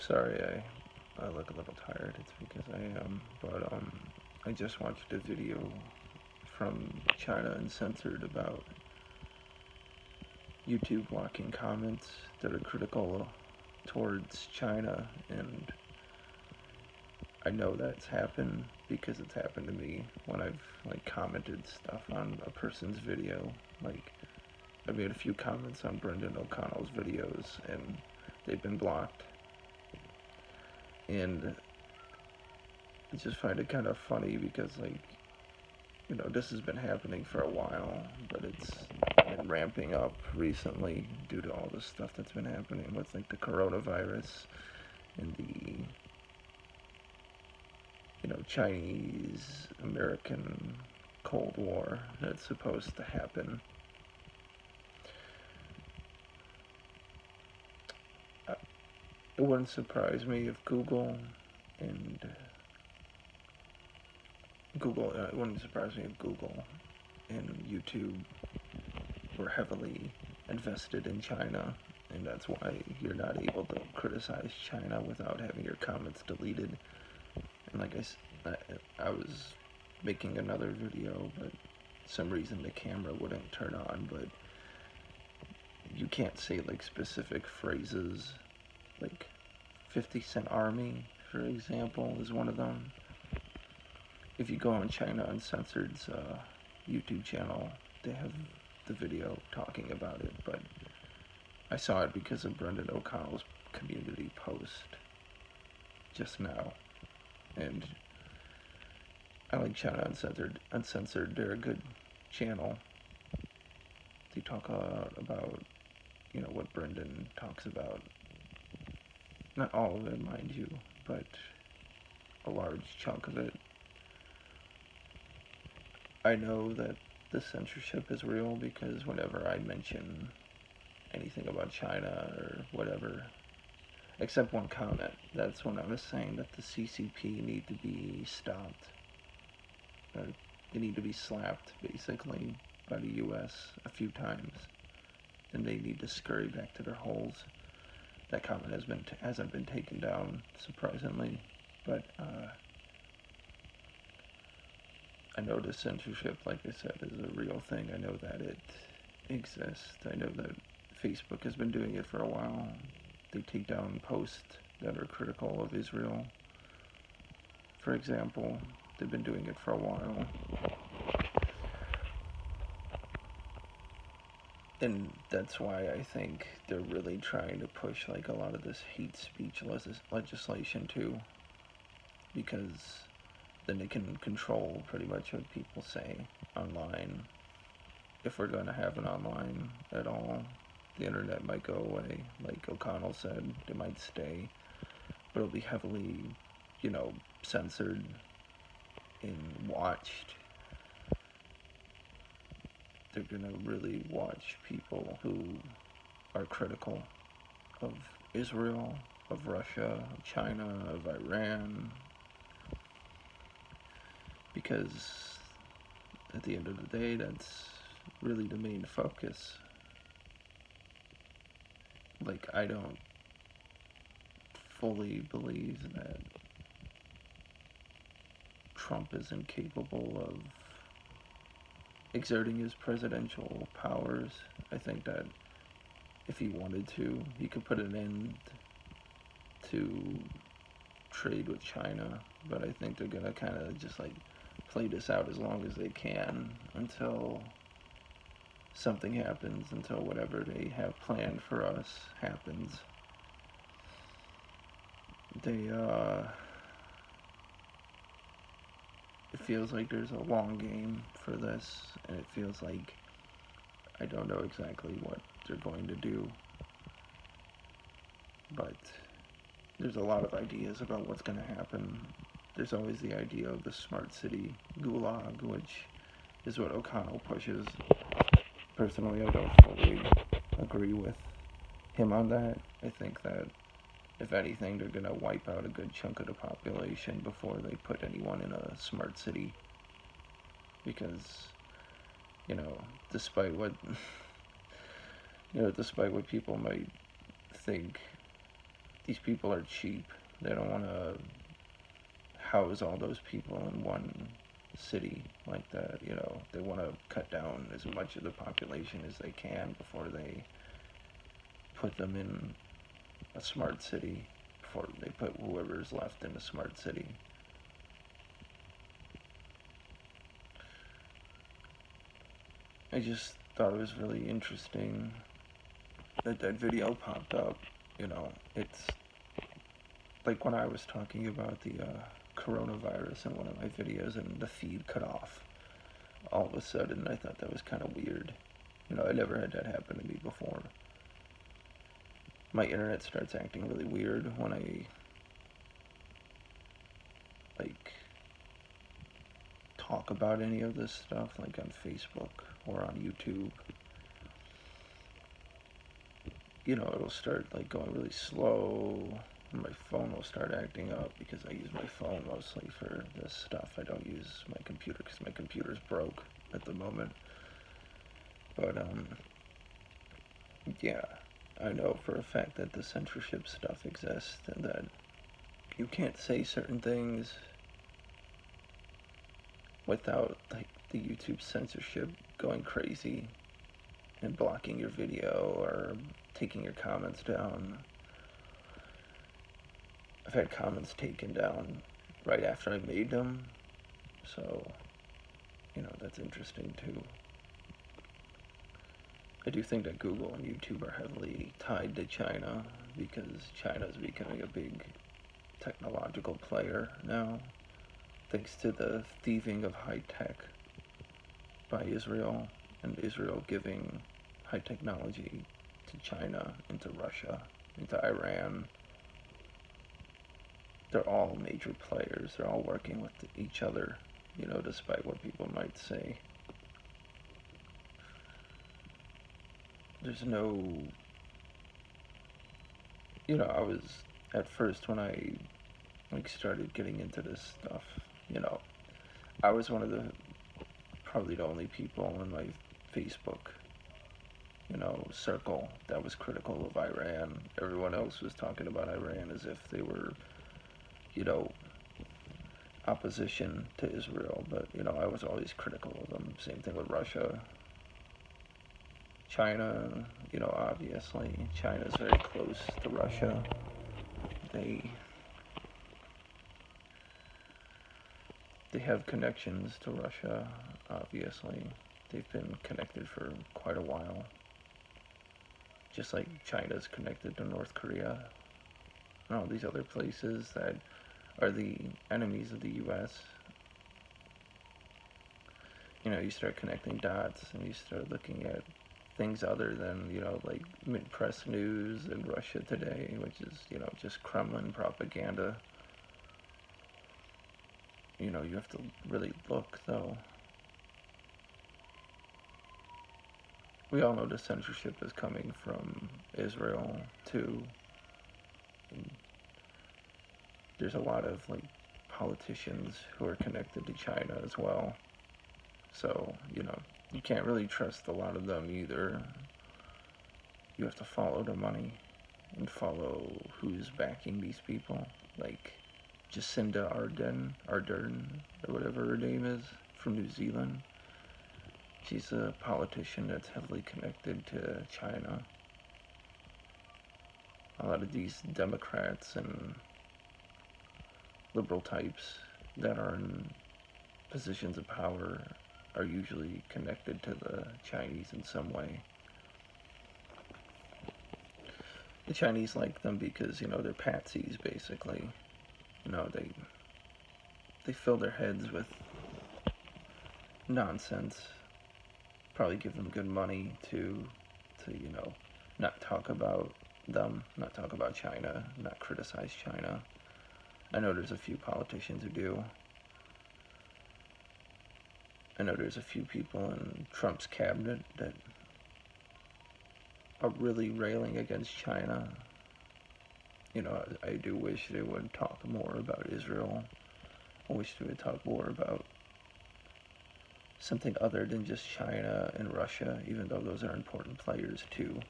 Sorry, I look a little tired. It's because I am. But I just watched a video from China Uncensored about YouTube blocking comments that are critical towards China, and I know that's happened because it's happened to me when I've commented stuff on a person's video. Like, I've made a few comments on Brendan O'Connell's videos, and they've been blocked. And I just find it kind of funny because, this has been happening for a while, but it's been ramping up recently due to all the stuff that's been happening with, the coronavirus and the, Chinese American Cold War that's supposed to happen. It wouldn't surprise me if it wouldn't surprise me if Google and YouTube were heavily invested in China, and that's why you're not able to criticize China without having your comments deleted. And like I was making another video, but some reason the camera wouldn't turn on, but you can't say specific phrases, like 50 Cent Army, for example, is one of them. If you go on China Uncensored's YouTube channel, they have the video talking about it, but I saw it because of Brendan O'Connell's community post just now, and I like China Uncensored. They're a good channel. They talk a lot about, what Brendan talks about. Not all of it, mind you, but a large chunk of it. I know that the censorship is real because whenever I mention anything about China or whatever, except one comment, that's when I was saying that the CCP need to be stopped. They need to be slapped, basically, by the U.S. a few times. And they need to scurry back to their holes. That comment hasn't been taken down, surprisingly, but I know the censorship, like I said, is a real thing. I know that it exists. I know that Facebook has been doing it for a while. They take down posts that are critical of Israel. For example, they've been doing it for a while. And that's why I think they're really trying to push a lot of this hate speech legislation too, because then they can control pretty much what people say online. If we're going to have an online at all, the internet might go away. Like O'Connell said, it might stay, but it'll be heavily, censored and watched. They're going to really watch people who are critical of Israel, of Russia, of China, of Iran, because at the end of the day, that's really the main focus. I don't fully believe that Trump is incapable of exerting his presidential powers. I think that if he wanted to, he could put an end to trade with China, but I think they're gonna kind of just play this out as long as they can until something happens, until whatever they have planned for us happens. It feels like there's a long game for this, and it feels like I don't know exactly what they're going to do, but there's a lot of ideas about what's going to happen. There's always the idea of the smart city gulag, which is what O'Connell pushes. Personally, I don't fully agree with him on that. I think that, if anything, they're going to wipe out a good chunk of the population before they put anyone in a smart city. Because, despite what, despite what people might think, these people are cheap. They don't want to house all those people in one city like that. They want to cut down as much of the population as they can before they put them in a smart city, before they put whoever's left in a smart city. I just thought it was really interesting that that video popped up. It's like when I was talking about the coronavirus in one of my videos and the feed cut off all of a sudden. I thought that was kind of weird. I never had that happen to me before. My internet starts acting really weird when I like talk about any of this stuff, like on Facebook or on YouTube. It'll start like going really slow. My phone will start acting up because I use my phone mostly for this stuff. I don't use my computer because my computer's broke at the moment. But yeah, I know for a fact that the censorship stuff exists and that you can't say certain things without like the YouTube censorship going crazy and blocking your video or taking your comments down. I've had comments taken down right after I made them, so that's interesting too. I do think that Google and YouTube are heavily tied to China because China is becoming a big technological player now, thanks to the thieving of high tech by Israel, and Israel giving high technology to China, into Russia, into Iran. They're all major players. They're all working with each other, despite what people might say. There's no, I was, at first when I started getting into this stuff, I was one of the, probably the only people in my Facebook, circle that was critical of Iran. Everyone else was talking about Iran as if they were, opposition to Israel, but, I was always critical of them. Same thing with Russia. China, obviously, China's very close to Russia. They have connections to Russia, obviously. They've been connected for quite a while. Just like China's connected to North Korea and all these other places that are the enemies of the U.S. You start connecting dots and you start looking at things other than, like mid-press news in Russia today, which is, just Kremlin propaganda. You have to really look, though. We all know the censorship is coming from Israel, too. And there's a lot of, politicians who are connected to China as well. So, you can't really trust a lot of them either. You have to follow the money and follow who's backing these people. Like Jacinda Ardern, or whatever her name is, from New Zealand. She's a politician that's heavily connected to China. A lot of these Democrats and liberal types that are in positions of power are usually connected to the Chinese in some way. The Chinese like them because, they're patsies, basically. They fill their heads with nonsense. Probably give them good money to not talk about them, not talk about China, not criticize China. I know there's a few politicians who do. I know there's a few people in Trump's cabinet that are really railing against China. I do wish they would talk more about Israel. I wish they would talk more about something other than just China and Russia, even though those are important players too.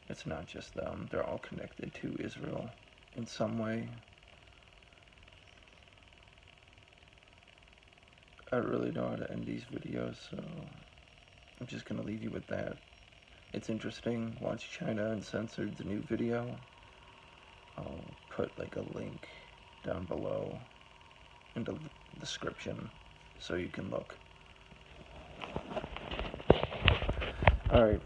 It's not just them. They're all connected to Israel. in some way. I don't really know how to end these videos, so I'm just gonna leave you with that. It's interesting. Watch China Uncensored's new video. I'll put like a link down below in the description so you can look. Alright.